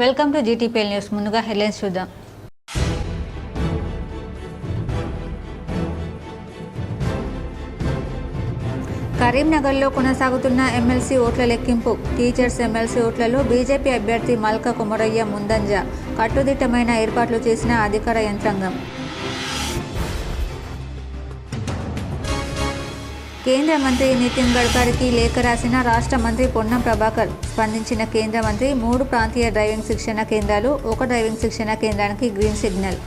Welcome to GTPL news. ముందుగా headlines చూద్దాం. కరీంనగర్లో కొనసాగుతున్న ఎమ్మెల్సీ ఓట్ల లెక్కింపు. టీచర్స్ ఎమ్మెల్సీ ఓట్లలో బీజేపీ అభ్యర్థి మల్క కుమరయ్య ముందంజ. కట్టుదిట్టమైన ఏర్పాట్లు చేసిన అధికార యంత్రాంగం. కేంద్ర మంత్రి నితిన్ గడ్కరీకి లేఖ రాసిన రాష్ట్ర మంత్రి పొన్నం ప్రభాకర్. స్పందించిన కేంద్ర మంత్రి 3 ప్రాంతీయ డ్రైవింగ్ శిక్షణ కేంద్రాలు, 1 డ్రైవింగ్ శిక్షణ కేంద్రానికి గ్రీన్ సిగ్నల్.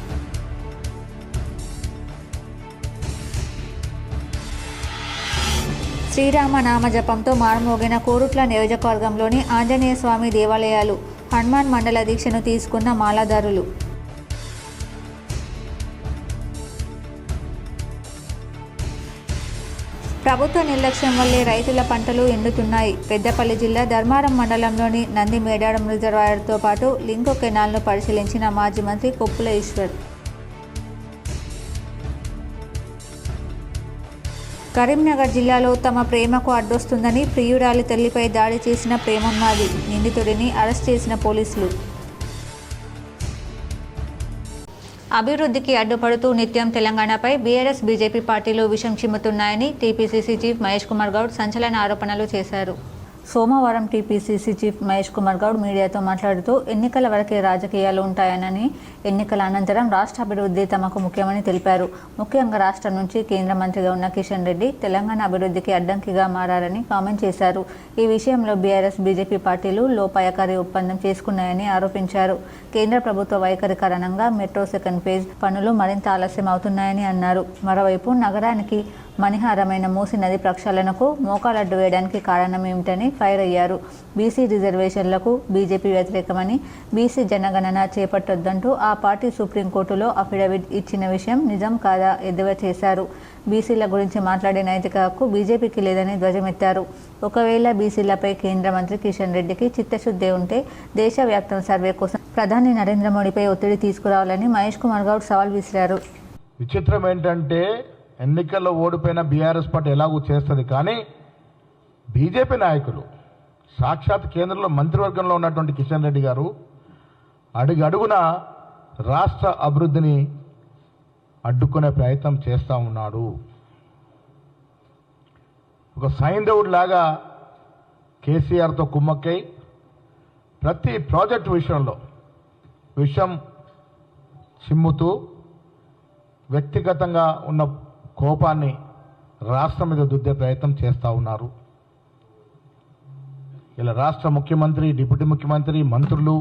శ్రీరామ నామ జపంతో మారుమోగిన కోరుట్ల నియోజకవర్గంలోని ఆంజనేయ స్వామి దేవాలయాలు. హనుమాన్ మండల దీక్షను తీసుకున్న మాలాదారులు. ప్రభుత్వ నిర్లక్ష్యం వల్లే రైతుల పంటలు ఎండుతున్నాయి. పెద్దపల్లి జిల్లా ధర్మారం మండలంలోని నంది మేడారం రిజర్వాయర్తో పాటు లింకు కెనాల్ను పరిశీలించిన మాజీ మంత్రి కొప్పుల ఈశ్వర్. కరీంనగర్ జిల్లాలో తమ ప్రేమకు అడ్డొస్తుందని ప్రియురాలి తల్లిపై దాడి చేసిన ప్రేమోన్మాది. నిందితుడిని అరెస్ట్ చేసిన పోలీసులు. అభివృద్ధికి అడ్డుపడుతూ నిత్యం తెలంగాణపై బీఆర్ఎస్ బీజేపీ పార్టీలు విషం చిమ్ముతున్నాయని టీపీసీసీ చీఫ్ మహేష్ కుమార్ గౌడ్ సంచలన ఆరోపణలు చేశారు. సోమవారం టీపీసీసీ చీఫ్ మహేష్ కుమార్ గౌడ్ మీడియాతో మాట్లాడుతూ ఎన్నికల వరకే రాజకీయాలు ఉంటాయనని, ఎన్నికల అనంతరం రాష్ట్ర అభివృద్ధి తమకు ముఖ్యమని తెలిపారు. ముఖ్యంగా రాష్ట్రం నుంచి కేంద్ర మంత్రిగా ఉన్న కిషన్ రెడ్డి తెలంగాణ అభివృద్ధికి అడ్డంకిగా మారారని కామెంట్ చేశారు. ఈ విషయంలో బీఆర్ఎస్ బీజేపీ పార్టీలు లోపాయకారి ఒప్పందం చేసుకున్నాయని ఆరోపించారు. కేంద్ర ప్రభుత్వ వైఖరి కారణంగా మెట్రో సెకండ్ ఫేజ్ పనులు మరింత ఆలస్యం అవుతున్నాయని అన్నారు. మరోవైపు నగరానికి మణిహారమైన మూసీ నది ప్రక్షాళనకు మోకాలడ్డు వేయడానికి కారణం ఏమిటని ఫైర్ అయ్యారు. బీసీ రిజర్వేషన్లకు బీజేపీ వ్యతిరేకమని, బీసీ జనగణన చేపట్టొద్దంటూ ఆ పార్టీ సుప్రీంకోర్టులో అఫిడవిట్ ఇచ్చిన విషయం నిజం కాదా ఎద్దేవా చేశారు. బీసీల గురించి మాట్లాడే నైతిక హక్కు బీజేపీకి లేదని ధ్వజమెత్తారు. ఒకవేళ బీసీలపై కేంద్ర మంత్రి కిషన్ రెడ్డికి చిత్తశుద్ధి ఉంటే దేశవ్యాప్తం సర్వే కోసం ప్రధాని నరేంద్ర మోడీపై ఒత్తిడి తీసుకురావాలని మహేష్ కుమార్ గౌడ్ సవాల్ విసిరారు. విచిత్రం ఏంటంటే ఎన్నికల్లో ఓడిపోయిన బీఆర్ఎస్ పార్టీ ఎలాగూ చేస్తుంది, కానీ బీజేపీ నాయకులు సాక్షాత్ కేంద్రంలో మంత్రివర్గంలో ఉన్నటువంటి కిషన్ రెడ్డి గారు అడుగడుగున రాష్ట్ర అభివృద్ధిని అడ్డుకునే ప్రయత్నం చేస్తూ ఉన్నాడు. ఒక సైంధవుడి లాగా కేసీఆర్తో కుమ్మక్కై ప్రతి ప్రాజెక్టు విషయంలో విషయం చిమ్ముతూ వ్యక్తిగతంగా ఉన్న కోపాన్ని రాష్ట్రం మీద దుద్దే ప్రయత్నం చేస్తూ ఉన్నారు. ఇలా రాష్ట్ర ముఖ్యమంత్రి, డిప్యూటీ ముఖ్యమంత్రి, మంత్రులు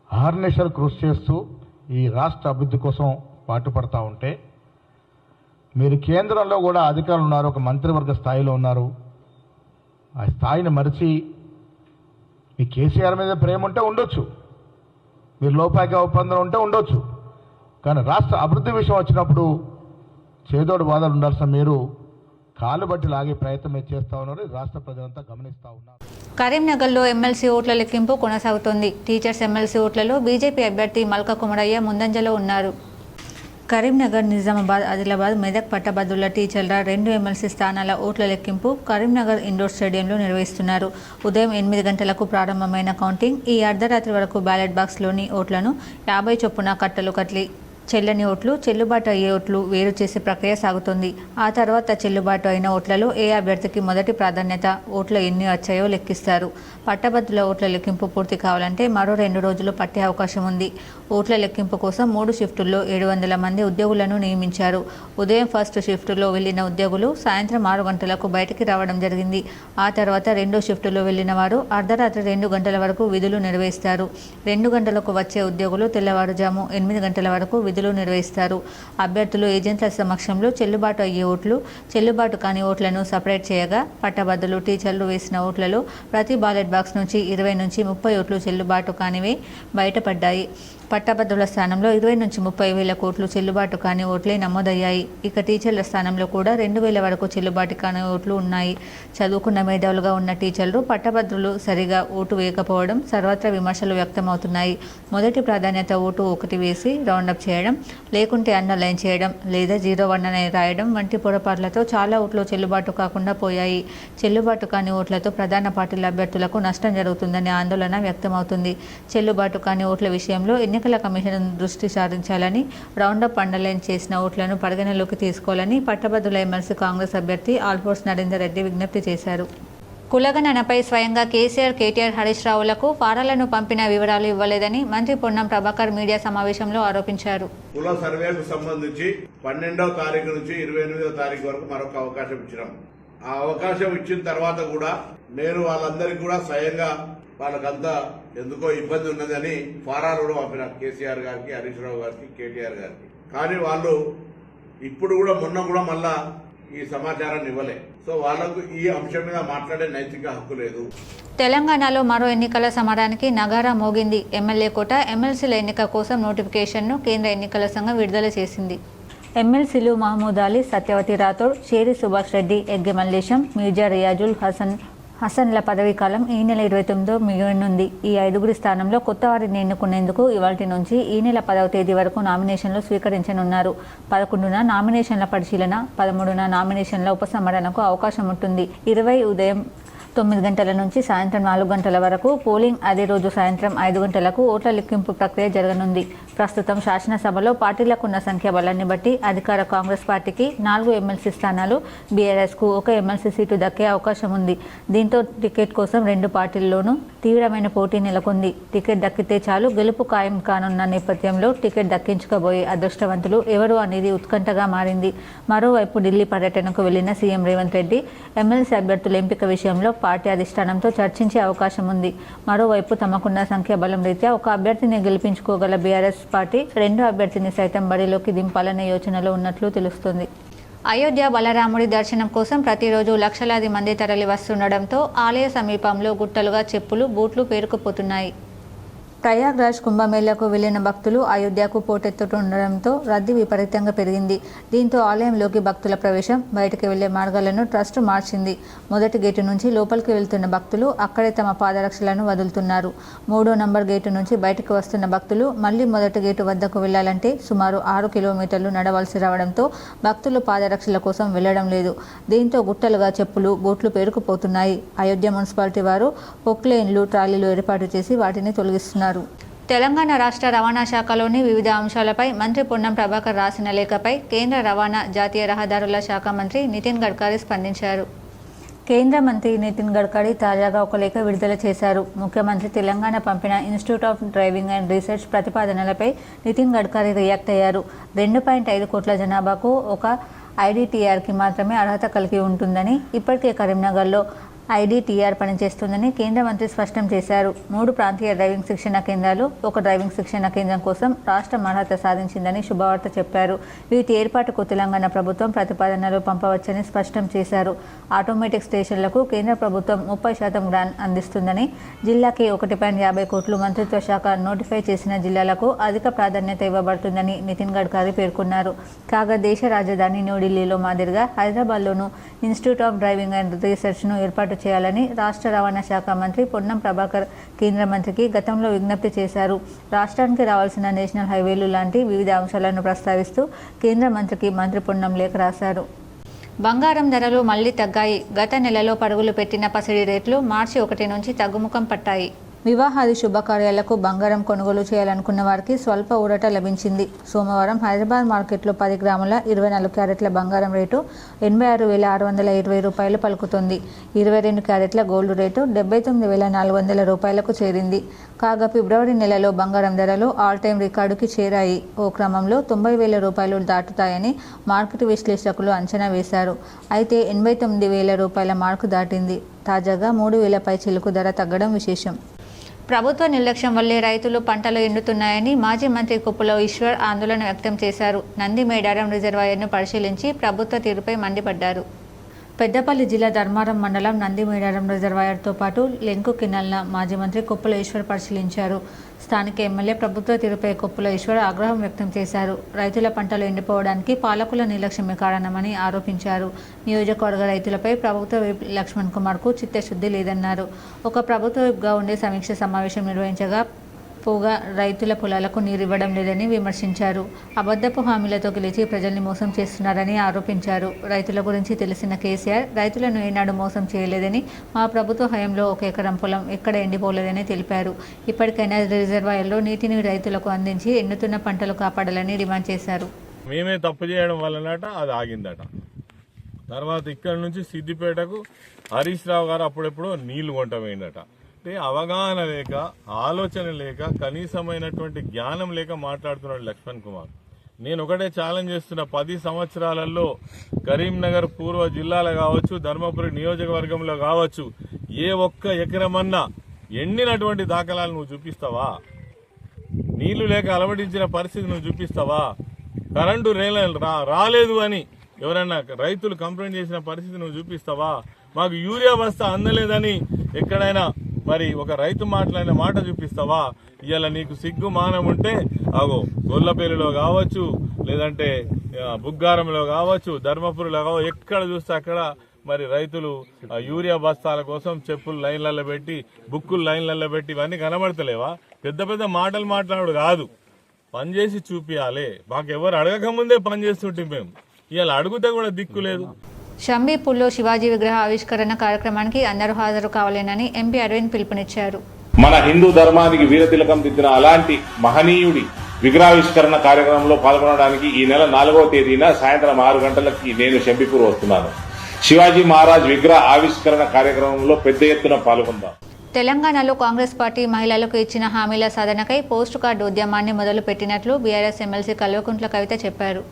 అహర్నిశలు కృషి చేస్తూ ఈ రాష్ట్ర అభివృద్ధి కోసం పాటుపడతా ఉంటే, మీరు కేంద్రంలో కూడా అధికారులు ఉన్నారు, ఒక మంత్రివర్గ స్థాయిలో ఉన్నారు. ఆ స్థాయిని మరిచి మీ కేసీఆర్ మీద ప్రేమ ఉంటే ఉండొచ్చు, మీరు లోపాయిక ఒప్పందం ఉంటే ఉండొచ్చు, కానీ రాష్ట్ర అభివృద్ధి విషయం వచ్చినప్పుడు చేదోడు బాధలు ఉండాల్సిన మీరు కాలు బట్టి లాగే ప్రయత్నం చేస్తూ ఉన్నారు. రాష్ట్ర ప్రజలంతా గమనిస్తూ ఉన్నారు. కరీంనగర్లో ఎమ్మెల్సీ ఓట్ల లెక్కింపు కొనసాగుతోంది. టీచర్స్ ఎమ్మెల్సీ ఓట్లలో బీజేపీ అభ్యర్థి మల్క కుమరయ్య ముందంజలో ఉన్నారు. కరీంనగర్, నిజామాబాద్, ఆదిలాబాద్, మెదక్ పట్టభద్రుల టీచర్ల 2 ఎమ్మెల్సీ స్థానాల ఓట్ల లెక్కింపు కరీంనగర్ ఇండోర్ స్టేడియంలో నిర్వహిస్తున్నారు. ఉదయం 8 గంటలకు ప్రారంభమైన కౌంటింగ్ ఈ అర్ధరాత్రి వరకు బ్యాలెట్ బాక్స్లోని ఓట్లను 50 చొప్పున కట్టలు కట్లి చెల్లని ఓట్లు, చెల్లుబాటు అయ్యే ఓట్లు వేరు చేసే ప్రక్రియ సాగుతుంది. ఆ తర్వాత చెల్లుబాటు అయిన ఓట్లలో ఏ అభ్యర్థికి మొదటి ప్రాధాన్యత, ఓట్లు ఎన్ని వచ్చాయో లెక్కిస్తారు. పట్టభద్రుల ఓట్ల లెక్కింపు పూర్తి కావాలంటే మరో 2 రోజులు పట్టే అవకాశం ఉంది. ఓట్ల లెక్కింపు కోసం 3 షిఫ్టుల్లో 700 మంది ఉద్యోగులను నియమించారు. ఉదయం ఫస్ట్ షిఫ్టులో వెళ్లిన ఉద్యోగులు సాయంత్రం 6 గంటలకు బయటికి రావడం జరిగింది. ఆ తర్వాత 2వ షిఫ్టులో వెళ్లిన వారు అర్ధరాత్రి 2 గంటల వరకు విధులు నిర్వహిస్తారు. 2 గంటలకు వచ్చే ఉద్యోగులు తెల్లవారుజాము 8 గంటల వరకు విధులు నిర్వహిస్తారు. అభ్యర్థులు ఏజెంట్ల సమక్షంలో చెల్లుబాటు అయ్యే ఓట్లు, చెల్లుబాటు కాని ఓట్లను సపరేట్ చేయగా, పట్టభద్రులు టీచర్లు వేసిన ఓట్లలో ప్రతి బ్యాలెట్ బాక్స్ నుంచి 20 నుంచి 30 ఓట్లు చెల్లుబాటు కానివే బయటపడ్డాయి. పట్టభద్రుల స్థానంలో 20 నుంచి 30 వేల కోట్లు చెల్లుబాటు కాని ఓట్లే నమోదయ్యాయి. ఇక టీచర్ల స్థానంలో కూడా 2,000 వరకు చెల్లుబాటు కాని ఓట్లు ఉన్నాయి. చదువుకున్న మేధావులుగా ఉన్న టీచర్లు పట్టభద్రులు సరిగా ఓటు వేయకపోవడం సర్వత్రా విమర్శలు వ్యక్తమవుతున్నాయి. మొదటి ప్రాధాన్యత ఓటు 1 వేసి రౌండప్ చేయడం, లేకుంటే అండర్లైన్ చేయడం లేదా 0-1 అని రాయడం వంటి పొరపాట్లతో చాలా ఓట్లు చెల్లుబాటు కాకుండా పోయాయి. చెల్లుబాటు కాని ఓట్లతో ప్రధాన పార్టీల అభ్యర్థులకు నష్టం జరుగుతుందనే ఆందోళన వ్యక్తమవుతుంది. చెల్లుబాటు కాని ఓట్ల విషయంలో ఎన్నికల కమిషన్ దృష్టి సారించాలని, రౌండప్ అండర్లైన్ చేసిన ఓట్లను పరిగణలోకి తీసుకోవాలని పట్టభద్రుల ఎమ్మెల్సీ కాంగ్రెస్ అభ్యర్థి ఆల్ఫోర్స్ నరేందర్ రెడ్డి విజ్ఞప్తి చేశారు. కులగణనపై స్వయంగా కేసీఆర్, కేటీఆర్, హరీష్ రావులకు ఫారాలను పంపిన వివరాలు ఇవ్వలేదని మంత్రి పొన్నం ప్రభాకర్ మీడియా సమావేశంలో ఆరోపించారు. కుల సర్వేకు సంబంధించి 12వ తారీఖు నుంచి 28వ తారీఖు వరకు మరొక అవకాశం ఇచ్చినాం. ఆ అవకాశం ఇచ్చిన తర్వాత కూడా నేను వాళ్ళందరికీ కూడా స్వయంగా వాళ్ళకంతా ఎందుకో ఇబ్బంది ఉన్నదని ఫారాలు కూడా పంపిన కేసీఆర్ గారికి, హరీష్ రావు గారికి, కేటీఆర్ గారికి. కానీ వాళ్ళు ఇప్పుడు కూడా మొన్న కూడా మళ్ళా ఈ సమాచారాన్ని ఇవ్వలే. సో వాళ్లకు ఈ అంశం మీద మాట్లాడే నైతిక హక్కు లేదు. తెలంగాణలో మరో ఎన్నికల సమరానికి నగారా మోగింది. ఎమ్మెల్యే కోట, ఎమ్మెల్సీల ఎన్నిక కోసం నోటిఫికేషన్ను కేంద్ర ఎన్నికల సంఘం విడుదల చేసింది. ఎమ్మెల్సీలు మహమూద్ అలీ, సత్యవతి రాథోడ్, షేరి సుభాష్ రెడ్డి, ఎగ్గె మల్లేశం, మీర్జా రియాజుల్ హసన్ల పదవీ కాలం ఈ నెల 29 మిగిలినుంది. ఈ 5గురి స్థానంలో కొత్త వారిని ఎన్నుకునేందుకు ఇవాల్టి నుంచి ఈ నెల 10వ తేదీ వరకు నామినేషన్లు స్వీకరించనున్నారు. 11న నామినేషన్ల పరిశీలన, 13న నామినేషన్ల ఉపసంహరణకు అవకాశం ఉంటుంది. 20 ఉదయం 9 గంటల నుంచి సాయంత్రం 4 గంటల వరకు పోలింగ్. అదే రోజు సాయంత్రం 5 గంటలకు ఓట్ల లెక్కింపు ప్రక్రియ జరగనుంది. ప్రస్తుతం శాసనసభలో పార్టీలకున్న సంఖ్య బలాన్ని బట్టి అధికార కాంగ్రెస్ పార్టీకి 4 ఎమ్మెల్సీ స్థానాలు, బీఆర్ఎస్కు 1 ఎమ్మెల్సీ సీటు దక్కే అవకాశం ఉంది. దీంతో టికెట్ కోసం 2 పార్టీల్లోనూ తీవ్రమైన పోటీ నెలకొంది. టికెట్ దక్కితే చాలు గెలుపు ఖాయం కానున్న నేపథ్యంలో టికెట్ దక్కించుకోబోయే అదృష్టవంతులు ఎవరు అనేది ఉత్కంఠగా మారింది. మరోవైపు ఢిల్లీ పర్యటనకు వెళ్లిన సీఎం రేవంత్ రెడ్డి ఎమ్మెల్సీ అభ్యర్థుల ఎంపిక విషయంలో పార్టీ అధిష్టానంతో చర్చించే అవకాశం ఉంది. మరోవైపు తమకున్న సంఖ్యాబలం రీత్యా ఒక అభ్యర్థిని గెలిపించుకోగల బీఆర్ఎస్ పార్టీ 2వ అభ్యర్థిని సైతం బరిలోకి దింపాలనే యోచనలో ఉన్నట్లు తెలుస్తోంది. అయోధ్య బలరాముడి దర్శనం కోసం ప్రతిరోజు లక్షలాది మంది తరలి వస్తుండడంతో ఆలయ సమీపంలో గుట్టలుగా చెప్పులు, బూట్లు పేరుకుపోతున్నాయి. ప్రయాగ్రాజ్ కుంభమేళకు వెళ్లిన భక్తులు అయోధ్యకు పోటెత్తుతుండడంతో రద్దీ విపరీతంగా పెరిగింది. దీంతో ఆలయంలోకి భక్తుల ప్రవేశం, బయటకు వెళ్లే మార్గాలను ట్రస్ట్ మార్చింది. మొదటి గేటు నుంచి లోపలికి వెళ్తున్న భక్తులు అక్కడే తమ పాదరక్షలను వదులుతున్నారు. 3వ నంబర్ గేటు నుంచి బయటకు వస్తున్న భక్తులు మళ్లీ మొదటి గేటు వద్దకు వెళ్లాలంటే సుమారు 6 కిలోమీటర్లు నడవలసి రావడంతో భక్తులు పాదరక్షల కోసం వెళ్లడం లేదు. దీంతో గుట్టలుగా చెప్పులు, బూట్లు పేరుకుపోతున్నాయి. అయోధ్య మున్సిపాలిటీ వారు పొక్లేన్లు, ట్రాలీలు ఏర్పాటు చేసి వాటిని తొలగిస్తున్నారు. తెలంగాణ రాష్ట్ర రవాణా శాఖలోని వివిధ అంశాలపై మంత్రి పొన్నం ప్రభాకర్ రాసిన లేఖపై కేంద్ర రవాణా, జాతీయ రహదారుల శాఖ మంత్రి నితిన్ గడ్కరీ స్పందించారు. కేంద్ర మంత్రి నితిన్ గడ్కరీ తాజాగా ఒక లేఖ విడుదల చేశారు. ముఖ్యమంత్రి తెలంగాణ పంపిన institute of driving and research ప్రతిపాదనలపై నితిన్ గడ్కరీ రియాక్ట్ అయ్యారు. 2.5 కోట్ల జనాభాకు ఒక ఐడిటిఆర్కి మాత్రమే అర్హత కలిగి ఉంటుందని, ఇప్పటికే కరీంనగర్లో ఐడిటిఆర్ పనిచేస్తుందని కేంద్ర మంత్రి స్పష్టం చేశారు. 3 ప్రాంతీయ డ్రైవింగ్ శిక్షణ కేంద్రాలు, 1 డ్రైవింగ్ శిక్షణ కేంద్రం కోసం రాష్ట్రం అర్హత సాధించిందని శుభవార్త చెప్పారు. వీటి ఏర్పాటుకు తెలంగాణ ప్రభుత్వం ప్రతిపాదనలు పంపవచ్చని స్పష్టం చేశారు. ఆటోమేటిక్ స్టేషన్లకు కేంద్ర ప్రభుత్వం 30% గ్రాంట్ అందిస్తుందని, జిల్లాకి 1.50 కోట్లు మంత్రిత్వ శాఖ నోటిఫై చేసిన జిల్లాలకు అధిక ప్రాధాన్యత ఇవ్వబడుతుందని నితిన్ గడ్కరీ పేర్కొన్నారు. కాగా దేశ రాజధాని న్యూఢిల్లీలో మాదిరిగా హైదరాబాద్లోనూ ఇన్స్టిట్యూట్ ఆఫ్ డ్రైవింగ్ అండ్ రీసెర్చ్ను ఏర్పాటు చేయాలని రాష్ట్ర రవాణా శాఖ మంత్రి పొన్నం ప్రభాకర్ కేంద్ర మంత్రికి గతంలో విజ్ఞప్తి చేశారు. రాష్ట్రానికి రావాల్సిన నేషనల్ హైవేలు లాంటి వివిధ అంశాలను ప్రస్తావిస్తూ కేంద్ర మంత్రికి మంత్రి పొన్నం లేఖ రాశారు. బంగారం ధరలు మళ్లీ తగ్గాయి. గత నెలలో పరుగులు పెట్టిన పసిడి రేట్లు మార్చి 1 నుంచి తగ్గుముఖం పట్టాయి. వివాహాది శుభకార్యాలకు బంగారం కొనుగోలు చేయాలనుకున్న వారికి స్వల్ప ఊరట లభించింది. సోమవారం హైదరాబాద్ మార్కెట్లో 10 గ్రాముల 24 క్యారెట్ల బంగారం రేటు 86,620 రూపాయలు పలుకుతుంది. 22 క్యారెట్ల గోల్డ్ రేటు 79,400 రూపాయలకు చేరింది. కాగా ఫిబ్రవరి నెలలో బంగారం ధరలు ఆల్ టైమ్ రికార్డుకి చేరాయి. ఓ క్రమంలో 90,000 రూపాయలు దాటుతాయని మార్కెట్ విశ్లేషకులు అంచనా వేశారు. అయితే 89,000 రూపాయల మార్కు దాటింది. తాజాగా 3,000 పై చిలుకు ధర తగ్గడం విశేషం. ప్రభుత్వ నిర్లక్ష్యం వల్లే రైతులు పంటలు ఎండుతున్నాయని మాజీ మంత్రి కుప్పల ఈశ్వర్ ఆందోళన వ్యక్తం చేశారు. నంది మేడారం రిజర్వాయర్ను పరిశీలించి ప్రభుత్వ తీరుపై మండిపడ్డారు. పెద్దపల్లి జిల్లా ధర్మారం మండలం నందిమేడారం రిజర్వాయర్తో పాటు లెంకు కెనాల్ను మాజీ మంత్రి కొప్పుల ఈశ్వర్ పరిశీలించారు. స్థానిక ఎమ్మెల్యే ప్రభుత్వ తీరుపై కొప్పుల ఈశ్వర్ ఆగ్రహం వ్యక్తం చేశారు. రైతుల పంటలు ఎండిపోవడానికి పాలకుల నిర్లక్ష్యమే కారణమని ఆరోపించారు. నియోజకవర్గ రైతులపై ప్రభుత్వ విప్ లక్ష్మణ్ కుమార్కు చిత్తశుద్ధి లేదన్నారు. ఒక ప్రభుత్వ విప్గా ఉండే సమీక్ష సమావేశం నిర్వహించగా పోగా రైతుల పొలాలకు నీరు ఇవ్వడం లేదని విమర్శించారు. అబద్ధపు హామీలతో గెలిచి ప్రజల్ని మోసం చేస్తున్నారని ఆరోపించారు. రైతుల గురించి తెలిసిన కేసీఆర్ రైతులను ఏనాడు మోసం చేయలేదని, మా ప్రభుత్వ హయాంలో 1 ఎకరం పొలం ఎక్కడ ఎండిపోలేదని తెలిపారు. ఇప్పటికైనా రిజర్వాయర్లో నీటిని రైతులకు అందించి ఎండుతున్న పంటలు కాపాడాలని డిమాండ్ చేశారు. మేమే తప్పు చేయడం వల్లనట అది ఆగిందట. తర్వాత ఇక్కడ నుంచి సిద్దిపేటకు హరీష్ రావు గారు అప్పుడెప్పుడో నీళ్లు కొంటమైందట. అంటే అవగాహన లేక, ఆలోచన లేక, కనీసమైనటువంటి జ్ఞానం లేక మాట్లాడుతున్నాడు లక్ష్మణ్ కుమార్. నేను ఒకటే ఛాలెంజ్ చేస్తున్న, 10 సంవత్సరాలలో కరీంనగర్ పూర్వ జిల్లాలో కావచ్చు, ధర్మపురి నియోజకవర్గంలో కావచ్చు, ఏ ఒక్క ఎకరమన్నా ఎండినటువంటి దాఖలాలు నువ్వు చూపిస్తావా? నీళ్లు లేక అలవడించిన పరిస్థితి నువ్వు చూపిస్తావా? కరెంటు రాలేదు అని ఎవరన్నా రైతులు కంప్లైంట్ చేసిన పరిస్థితి నువ్వు చూపిస్తావా? మాకు యూరియా బస్తా అందలేదని ఎక్కడైనా మరి ఒక రైతు మాట్లాడిన మాట చూపిస్తావా? ఇవాళ నీకు సిగ్గు మానం ఉంటే అగో గొల్లపల్లిలో కావచ్చు, లేదంటే బుగ్గారంలో కావచ్చు, ధర్మపురిలో కావచ్చు, ఎక్కడ చూస్తే అక్కడ మరి రైతులు యూరియా బస్తాల కోసం చెప్పులు లైన్లలో పెట్టి, బుక్కులు లైన్లలో పెట్టి ఇవన్నీ కనబడతలేవా? పెద్ద పెద్ద మాటలు మాట్లాడు కాదు, పనిచేసి చూపియాలి. మాకెవరు అడగక ముందే పనిచేస్తుంటే మేము ఇవాళ అడుగుతే కూడా దిక్కు లేదు. షంబీపూర్లో శివాజీ విగ్రహ ఆవిష్కరణ కార్యక్రమానికి అందరూ హాజరు కావాలేనని ఎంపీ అరవింద్ పిలుపునిచ్చారు. మన హిందూ ధర్మానికి వీరతిలకం దిద్దిన అలాంటి మహనీయుడి విగ్రహావిష్కరణ కార్యక్రమంలో పాల్గొనడానికి ఈ నెల 4వ తేదీన సాయంత్రం 6 గంటలకి నేను షంబీపూర్ వస్తున్నాను. శివాజీ మహారాజ్ విగ్రహ ఆవిష్కరణ కార్యక్రమంలో పెద్ద ఎత్తున పాల్గొందాం. తెలంగాణలో కాంగ్రెస్ పార్టీ మహిళలకు ఇచ్చిన హామీల సాధనకై పోస్టు కార్డు ఉద్యమాన్ని మొదలు పెట్టినట్లు బీఆర్ఎస్ ఎమ్మెల్సీ కల్వకుంట్ల కవిత చెప్పారు.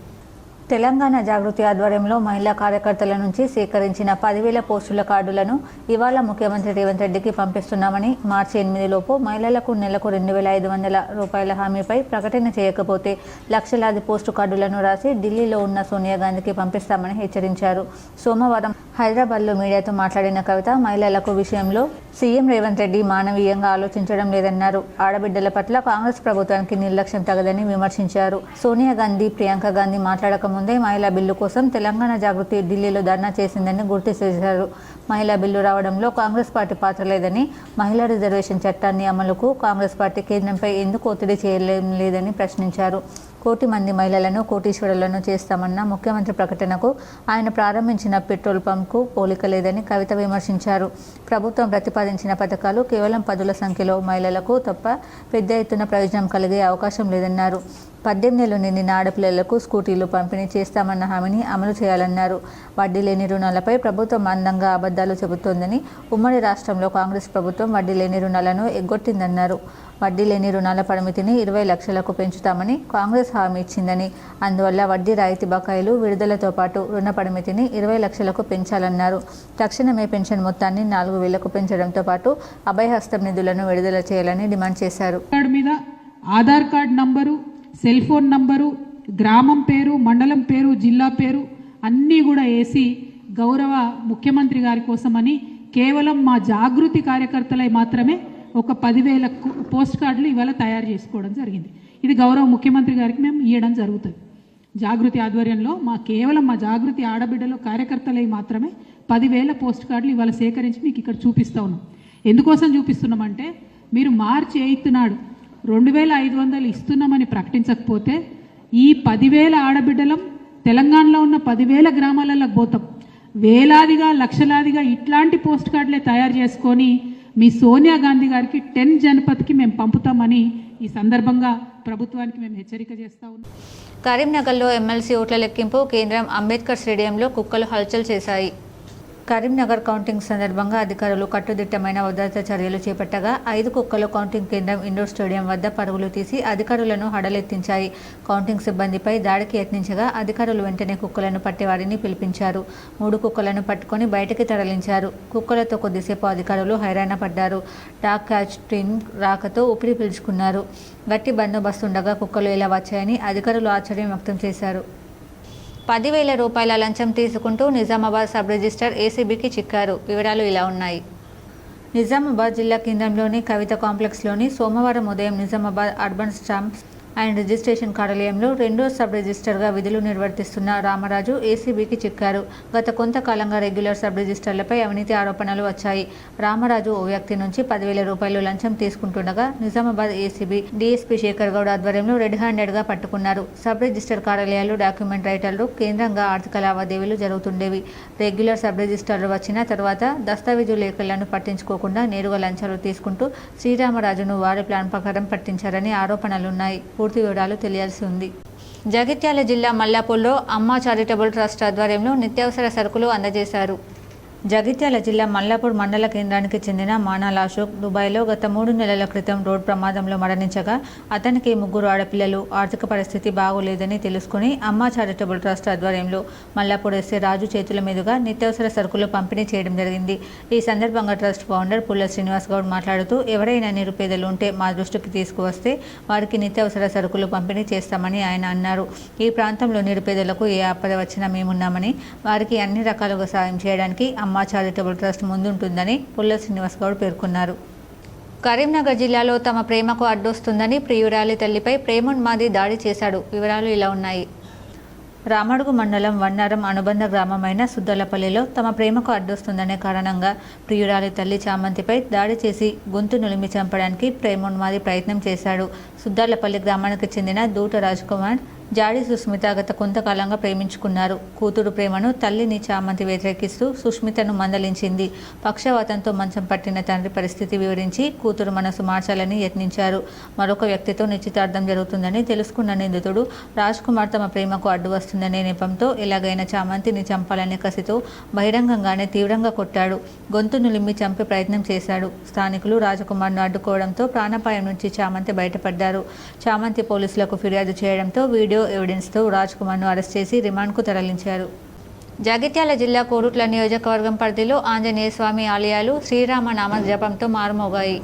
తెలంగాణ జాగృతి ఆధ్వర్యంలో మహిళా కార్యకర్తల నుంచి సేకరించిన 10,000 పోస్టుల కార్డులను ఇవాళ ముఖ్యమంత్రి రేవంత్ రెడ్డికి పంపిస్తున్నామని, మార్చి 8 లోపు మహిళలకు నెలకు 2,500 రూపాయల హామీపై ప్రకటన చేయకపోతే లక్షలాది పోస్టు కార్డులను రాసి ఢిల్లీలో ఉన్న సోనియా గాంధీకి పంపిస్తామని హెచ్చరించారు. సోమవారం హైదరాబాద్లో మీడియాతో మాట్లాడిన కవిత మహిళలకు విషయంలో సీఎం రేవంత్ రెడ్డి మానవీయంగా ఆలోచించడం లేదన్నారు. ఆడబిడ్డల పట్ల కాంగ్రెస్ ప్రభుత్వానికి నిర్లక్ష్యం తగదని విమర్శించారు. సోనియా గాంధీ, ప్రియాంక గాంధీ మాట్లాడకముందే మహిళా బిల్లు కోసం తెలంగాణ జాగృతి ఢిల్లీలో ధర్నా చేసిందని గుర్తు చేశారు. మహిళా బిల్లు రావడంలో కాంగ్రెస్ పార్టీ పాత్ర లేదని, మహిళా రిజర్వేషన్ చట్టాన్ని అమలుకు కాంగ్రెస్ పార్టీ కేంద్రంపై ఎందుకు ఒత్తిడి చేయలేదని ప్రశ్నించారు. 1,000,000 మంది మహిళలను కోటీశ్వరులను చేస్తామన్న ముఖ్యమంత్రి ప్రకటనకు ఆయన ప్రారంభించిన పెట్రోల్ పంప్కు పోలిక లేదని కవిత విమర్శించారు. ప్రభుత్వం ప్రతిపాదించిన పథకాలు కేవలం 10ల సంఖ్యలో మహిళలకు తప్ప పెద్ద ఎత్తున ప్రయోజనం కలిగే అవకాశం లేదన్నారు. 18 ఏళ్లు నిండిన ఆడపిల్లలకు స్కూటీలు పంపిణీ చేస్తామన్న హామీని అమలు చేయాలన్నారు. వడ్డీ లేని రుణాలపై ప్రభుత్వం అందంగా అబద్ధాలు చెబుతోందని, ఉమ్మడి రాష్ట్రంలో కాంగ్రెస్ ప్రభుత్వం వడ్డీ లేని రుణాలను ఎగ్గొట్టిందన్నారు. వడ్డీ లేని రుణాల పరిమితిని 20 లక్షలకు పెంచుతామని కాంగ్రెస్ హామీ ఇచ్చిందని, అందువల్ల వడ్డీ రాయితీ బకాయిలు విడుదలతో పాటు రుణ పరిమితిని 20 లక్షలకు పెంచాలన్నారు. తక్షణమే పెన్షన్ మొత్తాన్ని 4,000కు పెంచడంతో పాటు అభయహస్తం నిధులను విడుదల చేయాలని డిమాండ్ చేశారు. Aadhaar card number, cell phone number, గ్రామం పేరు, మండలం పేరు, జిల్లా పేరు అన్నీ కూడా వేసి గౌరవ ముఖ్యమంత్రి గారి కోసమని కేవలం మా జాగృతి కార్యకర్తలై మాత్రమే ఒక 10,000 పోస్ట్ కార్డులు ఇవాళ తయారు చేసుకోవడం జరిగింది. ఇది గౌరవ ముఖ్యమంత్రి గారికి మేము ఇవ్వడం జరుగుతుంది. జాగృతి ఆధ్వర్యంలో కేవలం మా జాగృతి ఆడబిడ్డలో కార్యకర్తలై మాత్రమే 10,000 పోస్ట్ కార్డులు ఇవాళ సేకరించి మీకు ఇక్కడ చూపిస్తూ ఉన్నాం. ఎందుకోసం చూపిస్తున్నామంటే, మీరు మార్చి 8 నాడు 2,500 ఇస్తున్నామని ప్రకటించకపోతే ఈ 10,000 ఆడబిడ్డలం తెలంగాణలో ఉన్న 10,000 గ్రామాలకు పోతాం. వేలాదిగా, లక్షలాదిగా ఇట్లాంటి పోస్ట్ కార్డులే తయారు చేసుకొని మీ సోనియా గాంధీ గారికి 10 జనపథ్కి మేము పంపుతామని ఈ సందర్భంగా ప్రభుత్వానికి మేము హెచ్చరిక చేస్తా ఉన్నాం. కరీంనగర్లో ఎమ్మెల్సీ ఓట్ల లెక్కింపు కేంద్రం అంబేద్కర్ స్టేడియంలో కుక్కలు హల్చల్ చేశాయి. కరీంనగర్ కౌంటింగ్ సందర్భంగా అధికారులు కట్టుదిట్టమైన భద్రతా చర్యలు చేపట్టగా 5 కుక్కలు కౌంటింగ్ కేంద్రం ఇండోర్ స్టేడియం వద్ద పరుగులు తీసి అధికారులను హడలెత్తించాయి. కౌంటింగ్ సిబ్బందిపై దాడికి యత్నించగా అధికారులు వెంటనే కుక్కలను పట్టేవారిని పిలిపించారు. 3 కుక్కలను పట్టుకొని బయటికి తరలించారు. కుక్కలతో కొద్దిసేపు అధికారులు హైరాణ పడ్డారు. డాగ్ క్యాచ్ టీమ్ రాకతో ఊపిరి పీల్చుకున్నారు. గట్టి బందోబస్తు ఉండగా కుక్కలు ఎలా వచ్చాయని అధికారులు ఆశ్చర్యం వ్యక్తం చేశారు. 10,000 రూపాయల లంచం తీసుకుంటూ నిజామాబాద్ సబ్ రిజిస్టర్ ఏసీబీకి చిక్కారు. వివరాలు ఇలా ఉన్నాయి. నిజామాబాద్ జిల్లా కేంద్రంలోని కవిత కాంప్లెక్స్లోని సోమవారం ఉదయం Nizamabad urban stamps and registration కార్యాలయంలో 2వ సబ్ రిజిస్టర్గా విధులు నిర్వర్తిస్తున్న రామరాజు ఏసీబీకి చిక్కారు. గత కొంతకాలంగా రెగ్యులర్ సబ్ రిజిస్టర్లపై అవినీతి ఆరోపణలు వచ్చాయి. రామరాజు ఓ వ్యక్తి నుంచి 10,000 రూపాయలు లంచం తీసుకుంటుండగా నిజామాబాద్ ఏసీబీ డీఎస్పీ శేఖర్ గౌడ్ ఆధ్వర్యంలో రెడ్ హ్యాండెడ్గా పట్టుకున్నారు. సబ్ రిజిస్టర్ కార్యాలయాలు, డాక్యుమెంట్ రైటర్లు కేంద్రంగా ఆర్థిక లావాదేవీలు జరుగుతుండేవి. రెగ్యులర్ సబ్ రిజిస్టర్లు వచ్చిన తర్వాత దస్తావేజు లేఖలను పట్టించుకోకుండా నేరుగా లంచాలు తీసుకుంటూ శ్రీరామరాజును వారి ప్లాన్ ప్రకారం పట్టించారని ఆరోపణలున్నాయి. పూర్తి వివరాలు తెలియాల్సి ఉంది. జగిత్యాల జిల్లా మల్లాపూర్లో అమ్మ చారిటబుల్ ట్రస్ట్ ఆధ్వర్యంలో నిత్యావసర సరుకులు అందజేశారు. జగిత్యాల జిల్లా మల్లాపూర్ మండల కేంద్రానికి చెందిన మానాల్ అశోక్ దుబాయ్లో గత 3 నెలల క్రితం రోడ్ ప్రమాదంలో మరణించగా అతనికి 3 ఆడపిల్లలు. ఆర్థిక పరిస్థితి బాగోలేదని తెలుసుకుని అమ్మ చారిటబుల్ ట్రస్ట్ ఆధ్వర్యంలో మల్లాపూర్ ఎస్ఏ రాజు చేతుల మీదుగా నిత్యావసర సరుకులు పంపిణీ చేయడం జరిగింది. ఈ సందర్భంగా ట్రస్ట్ ఫౌండర్ పుల్ల శ్రీనివాస్ గౌడ్ మాట్లాడుతూ ఎవరైనా నిరుపేదలు ఉంటే మా దృష్టికి తీసుకువస్తే వారికి నిత్యావసర సరుకులు పంపిణీ చేస్తామని ఆయన అన్నారు. ఈ ప్రాంతంలో నిరుపేదలకు ఏ ఆపద వచ్చినా మేమున్నామని, వారికి అన్ని రకాలుగా సాయం చేయడానికి అమ్మ చారిటబుల్ ట్రస్ట్ ముందుంటుందని పుల్ల శ్రీనివాస్ గౌడ్ పేర్కొన్నారు. కరీంనగర్ జిల్లాలో తమ ప్రేమకు అడ్డొస్తుందని ప్రియురాలి తల్లిపై ప్రేమోన్మాది దాడి చేశాడు. వివరాలు ఇలా ఉన్నాయి. రామడుగు మండలం వన్నారం అనుబంధ గ్రామమైన సుద్దలపల్లిలో తమ ప్రేమకు అడ్డొస్తుందనే కారణంగా ప్రియురాలి తల్లి చామంతిపై దాడి చేసి గొంతు నులిమి చంపడానికి ప్రేమోన్మాది ప్రయత్నం చేశాడు. సుద్దలపల్లి గ్రామానికి చెందిన దూట రాజ్కుమార్ జాడి సుస్మిత గత కొంతకాలంగా ప్రేమించుకున్నారు. కూతురు ప్రేమను తల్లిని చామంతి వ్యతిరేకిస్తూ సుస్మితను మందలించింది. పక్షవాతంతో మంచం పట్టిన తండ్రి పరిస్థితి వివరించి కూతురు మనసు మార్చాలని యత్నించారు. మరొక వ్యక్తితో నిశ్చితార్థం జరుగుతుందని తెలుసుకున్న నిందితుడు రాజ్కుమార్ తమ ప్రేమకు అడ్డు వస్తుందనే నెపంతో ఎలాగైనా చామంతిని చంపాలనే కసితో బహిరంగంగానే తీవ్రంగా కొట్టాడు. గొంతు నులిమి చంపే ప్రయత్నం చేశాడు. స్థానికులు రాజకుమార్ను అడ్డుకోవడంతో ప్రాణాపాయం నుంచి చామంతి బయటపడ్డారు. చామంతి పోలీసులకు ఫిర్యాదు చేయడంతో వీడియో ఎవిడెన్స్తో రాజ్కుమార్ను అరెస్ట్ చేసి రిమాండ్కు తరలించారు. జగిత్యాల జిల్లా కోరుట్ల నియోజకవర్గం పరిధిలో ఆంజనేయ స్వామి ఆలయాలు శ్రీరామ నామ జపంతో మారుమోగాయి.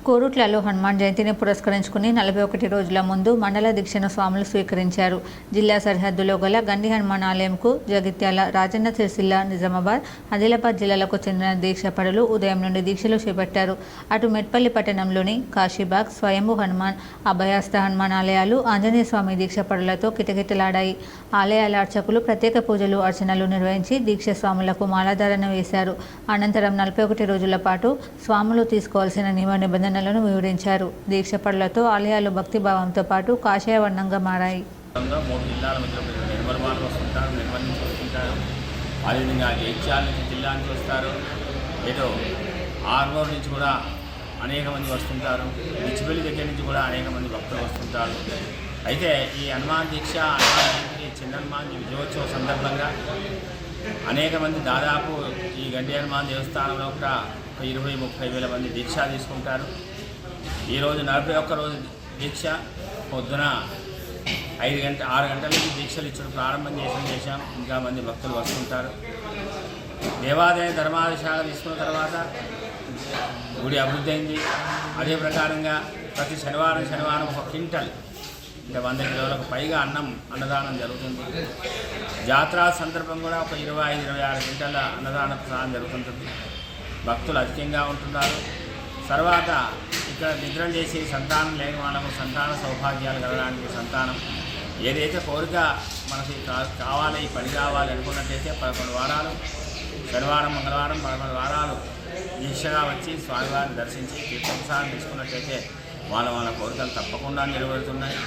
కోరుట్లలో హనుమాన్ జయంతిని పురస్కరించుకుని 41 రోజుల ముందు మండల దీక్షను స్వాములు స్వీకరించారు. జిల్లా సరిహద్దులో గల గండి హనుమాన్ ఆలయంకు జగిత్యాల, రాజన్న సిరిసిల్ల, నిజామాబాద్, ఆదిలాబాద్ జిల్లాలకు చెందిన దీక్షపరులు ఉదయం నుండి దీక్షలు చేపట్టారు. అటు మెట్పల్లి పట్టణంలోని కాశీబాగ్, స్వయంభూ హనుమాన్, అభయాస్త హనుమాన్ ఆలయాలు ఆంజనేయ స్వామి దీక్షపరులతో కిటకిటలాడాయి. ఆలయాల అర్చకులు ప్రత్యేక పూజలు, అర్చనలు నిర్వహించి దీక్ష స్వాములకు మాలాధారణ వేశారు. అనంతరం 41 రోజుల పాటు స్వాములు తీసుకోవాల్సిన నియమ నిబంధనలను వివరించారు. దీక్షపరులతో ఆలయాలు భక్తిభావంతో పాటు కాషాయవర్ణంగా మారాయి. 3 జిల్లాల మధ్యలో నిర్మల్మాలకు వస్తుంటారు, నిర్మల్ నుంచి వస్తుంటారు, అదేవిధంగా జగిత్యాల నుంచి జిల్లా నుంచి వస్తారు, ఏదో ఆర్మూర్ నుంచి కూడా అనేక మంది వస్తుంటారు, బిచ్చిపల్లి దగ్గర నుంచి కూడా అనేక మంది భక్తులు వస్తుంటారు. అయితే ఈ హనుమాన్ దీక్ష, హనుమాన్ జయంతి, చిన్న హనుమాన్ విజయోత్సవ సందర్భంగా అనేక మంది దాదాపు ఈ గండి హనుమాన్ దేవస్థానంలో కూడా 20-30 వేల మంది దీక్ష తీసుకుంటారు. ఈరోజు 41 రోజు దీక్ష పొద్దున 6 గంటల నుంచి దీక్షలు ఇచ్చడం ప్రారంభం చేశాం. ఇంకా మంది భక్తులు వస్తుంటారు. దేవాదాయ ధర్మాదాయ శాఖ తీసుకున్న తర్వాత గుడి అభివృద్ధి అయింది. అదే ప్రకారంగా ప్రతి శనివారం 1 క్వింటల్ అంటే 100 కిలోలకు పైగా అన్నదానం జరుగుతుంది. జాతర సందర్భం కూడా ఒక 25-26 క్వింటల అన్నదాన ప్రసాదం జరుగుతుంటుంది. భక్తులు అధికంగా ఉంటున్నారు. తర్వాత ఇక్కడ నిద్ర చేసి సంతానం లేని వాళ్ళకు సంతాన సౌభాగ్యాలు కలగడానికి సంతానం ఏదైతే కోరిక మనకి కావాలి, ఈ పని కావాలి అనుకున్నట్టయితే 11 వారాలు శనివారం, మంగళవారం 11 వారాలు దీక్షగా వచ్చి స్వామివారిని దర్శించి తీర్థప్రసాదం తీసుకున్నట్టయితే వాళ్ళ కోరికలు తప్పకుండా నెరవేరుతున్నాయి.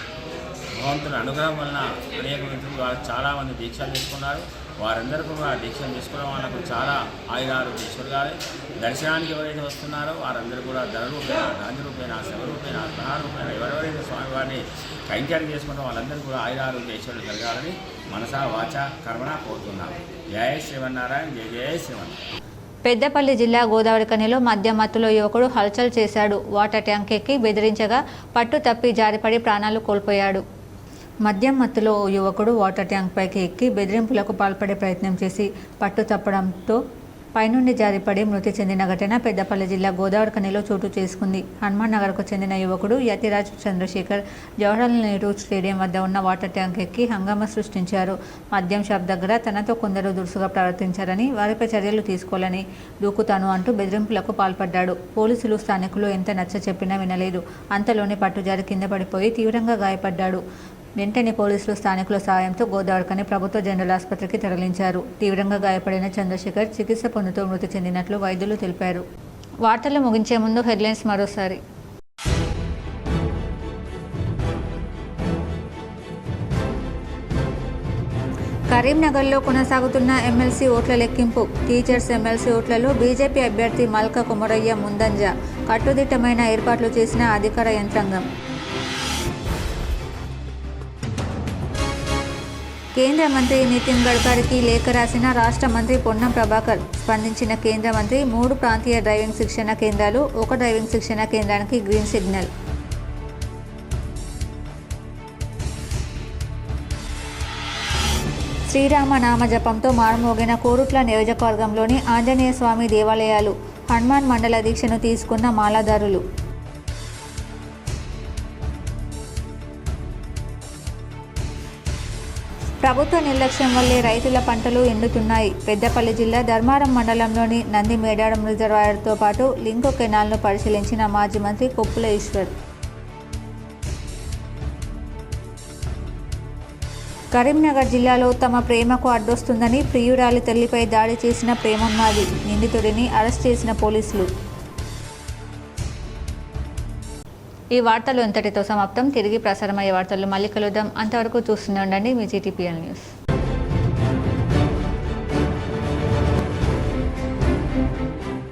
భగవంతుని అనుగ్రహం వలన అనేక మిత్రులు వాళ్ళు చాలామంది దీక్షలు తీసుకున్నారు. వారందరూ కూడా దీక్షలు తీసుకున్న వాళ్ళకు చాలా ఆయురారోగ్య ఈశ్వరుగాలి. దర్శనానికి ఎవరైతే వస్తున్నారో వారందరూ కూడా ధన రూపేణ, ధాన్య రూపేణ, శవ రూపేణ, గ్రహ రూపేణ ఎవరెవరైతే స్వామివారిని కైంకర్యం చేసుకుంటారో వాళ్ళందరూ కూడా ఆయురారోగ్య ఈశ్వరులు కలగాలని మనసా వాచ కర్మణ కోరుతున్నాను. జయ శ్రీమన్నారాయణ, జయ జయ శ్రీమన్నారాయణ. పెద్దపల్లి జిల్లా గోదావరిఖనిలో మద్యం మత్తులో యువకుడు హల్చల్ చేశాడు. వాటర్ ట్యాంక్ ఎక్కి బెదిరించగా పట్టు తప్పి జారిపడి ప్రాణాలు కోల్పోయాడు. మద్యం మత్తులో ఓ యువకుడు వాటర్ ట్యాంక్ పైకి ఎక్కి బెదిరింపులకు పాల్పడే ప్రయత్నం చేసి పట్టు తప్పడంతో పైనుండి జారిపడి మృతి చెందిన ఘటన పెద్దపల్లి జిల్లా గోదావరిఖనిలో చోటు చేసుకుంది. హనుమాన్ నగర్కు చెందిన యువకుడు యతిరాజ్ చంద్రశేఖర్ జవహర్లాల్ నెహ్రూ స్టేడియం వద్ద ఉన్న వాటర్ ట్యాంక్ ఎక్కి హంగామా సృష్టించారు. మద్యం షాప్ దగ్గర తనతో కొందరు దురుసుగా ప్రవర్తించారని, వారిపై చర్యలు తీసుకోవాలని దూకుతాను అంటూ బెదిరింపులకు పాల్పడ్డాడు. పోలీసులు, స్థానికులు ఎంత నచ్చ చెప్పినా వినలేదు. అంతలోనే పట్టుజారి కింద పడిపోయి తీవ్రంగా గాయపడ్డాడు. వెంటనే పోలీసులు, స్థానికుల సాయంతో గోదావరిఖని ప్రభుత్వ జనరల్ ఆసుపత్రికి తరలించారు. తీవ్రంగా గాయపడిన చంద్రశేఖర్ చికిత్స పొందుతూ మృతి చెందినట్లు వైద్యులు తెలిపారు. వార్తలు ముగించే ముందు హెడ్లైన్స్ మరోసారి. కరీంనగర్లో కొనసాగుతున్న ఎమ్మెల్సీ ఓట్ల లెక్కింపు. టీచర్స్ ఎమ్మెల్సీ ఓట్లలో బీజేపీ అభ్యర్థి మల్క కుమరయ్య ముందంజ. కట్టుదిట్టమైన ఏర్పాట్లు చేసిన అధికార యంత్రాంగం. కేంద్ర మంత్రి నితిన్ గడ్కరీకి లేఖ రాసిన రాష్ట్ర మంత్రి పొన్నం ప్రభాకర్. స్పందించిన కేంద్ర మంత్రి 3 ప్రాంతీయ డ్రైవింగ్ శిక్షణ కేంద్రాలు, 1 డ్రైవింగ్ శిక్షణ కేంద్రానికి గ్రీన్ సిగ్నల్. శ్రీరామ నామ జపంతో మారుమోగిన కోరుట్ల నియోజకవర్గంలోని ఆంజనేయ స్వామి దేవాలయాలు. హనుమాన్ మండల దీక్షను తీసుకున్న మాలాదారులు. ప్రభుత్వ నిర్లక్ష్యం వల్లే రైతుల పంటలు ఎండుతున్నాయి. పెద్దపల్లి జిల్లా ధర్మారం మండలంలోని నంది మేడారం రిజర్వాయర్తో పాటు లింకు కెనాల్ను పరిశీలించిన మాజీ మంత్రి కొప్పుల ఈశ్వర్. కరీంనగర్ జిల్లాలో తమ ప్రేమకు అడ్డొస్తుందని ప్రియురాలి తల్లిపై దాడి చేసిన ప్రేమోన్మాది. నిందితుడిని అరెస్ట్ చేసిన పోలీసులు. ఈ వార్తలు ఇంతటితో సమాప్తం. తిరిగి ప్రసారమయ్యే వార్తలు మళ్ళీ కలుద్దాం. అంతవరకు చూస్తూనే ఉండండి మీ GTPL న్యూస్.